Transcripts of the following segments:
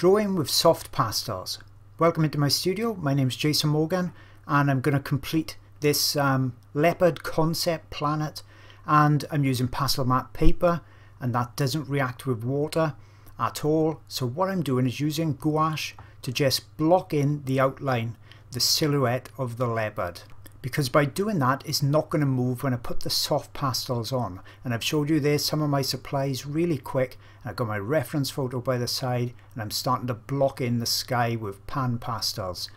Drawing with soft pastels. Welcome into my studio. My name is Jason Morgan and I'm going to complete this leopard concept planet, and I'm using pastelmat paper, and that doesn't react with water at all. So what I'm doing is using gouache to just block in the outline, the silhouette of the leopard, because by doing that it's not going to move when I put the soft pastels on. And I've showed you there some of my supplies really quick. I've got my reference photo by the side and I'm starting to block in the sky with pan pastels.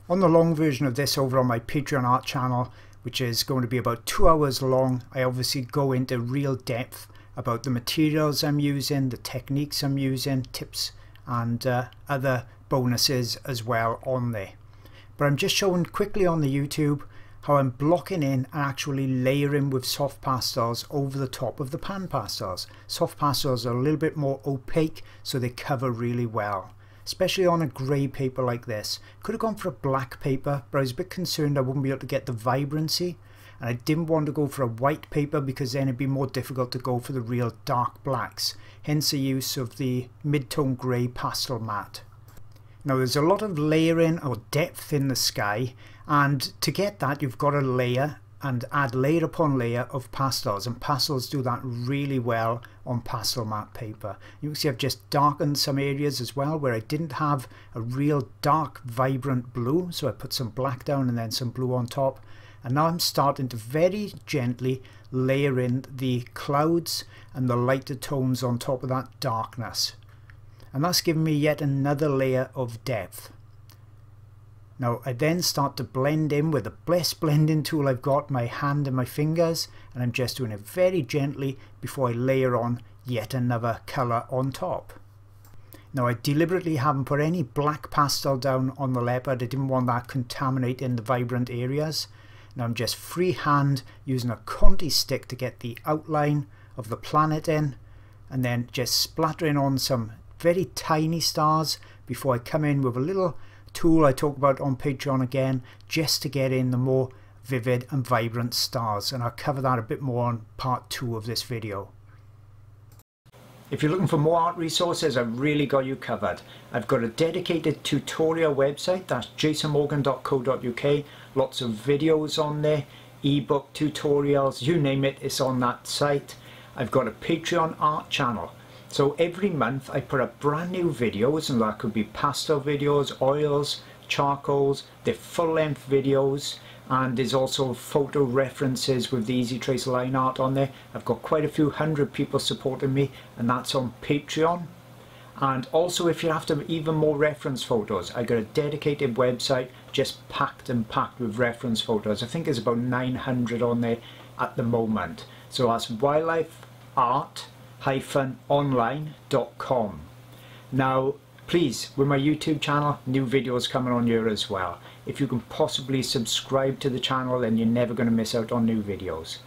On the long version of this over on my Patreon art channel, which is going to be about 2 hours long, I obviously go into real depth about the materials I'm using, the techniques I'm using, tips and other bonuses as well on there. But I'm just showing quickly on the YouTube how I'm blocking in and actually layering with soft pastels over the top of the pan pastels. Soft pastels are a little bit more opaque, so they cover really well, especially on a grey paper like this. Could have gone for a black paper, but I was a bit concerned I wouldn't be able to get the vibrancy, and I didn't want to go for a white paper because then it'd be more difficult to go for the real dark blacks, hence the use of the mid-tone grey pastelmat. Now there's a lot of layering or depth in the sky, and to get that you've got to layer and add layer upon layer of pastels, and pastels do that really well on pastelmat paper. You can see I've just darkened some areas as well where I didn't have a real dark vibrant blue, so I put some black down and then some blue on top, and now I'm starting to very gently layer in the clouds and the lighter tones on top of that darkness. And that's giving me yet another layer of depth. Now I then start to blend in with the best blending tool I've got, my hand and my fingers, and I'm just doing it very gently before I layer on yet another colour on top. Now I deliberately haven't put any black pastel down on the leopard. I didn't want that contaminating the vibrant areas. Now I'm just freehand using a Conti stick to get the outline of the planet in, and then just splattering on some very tiny stars before I come in with a little tool I talk about on Patreon again, just to get in the more vivid and vibrant stars, and I'll cover that a bit more on part 2 of this video. If you're looking for more art resources, I've really got you covered. I've got a dedicated tutorial website, that's jasonmorgan.co.uk, lots of videos on there, ebook tutorials, you name it, it's on that site. I've got a Patreon art channel. So every month I put up brand new videos, and that could be pastel videos, oils, charcoals, they're full-length videos, and there's also photo references with the Easy Trace line art on there. I've got quite a few hundred people supporting me, and that's on Patreon. And also if you're after even more reference photos, I got a dedicated website just packed with reference photos. I think there's about 900 on there at the moment. So that's wildlifeart-online.com. Now please, with my YouTube channel, new videos coming on here as well. If you can possibly subscribe to the channel, then you're never going to miss out on new videos.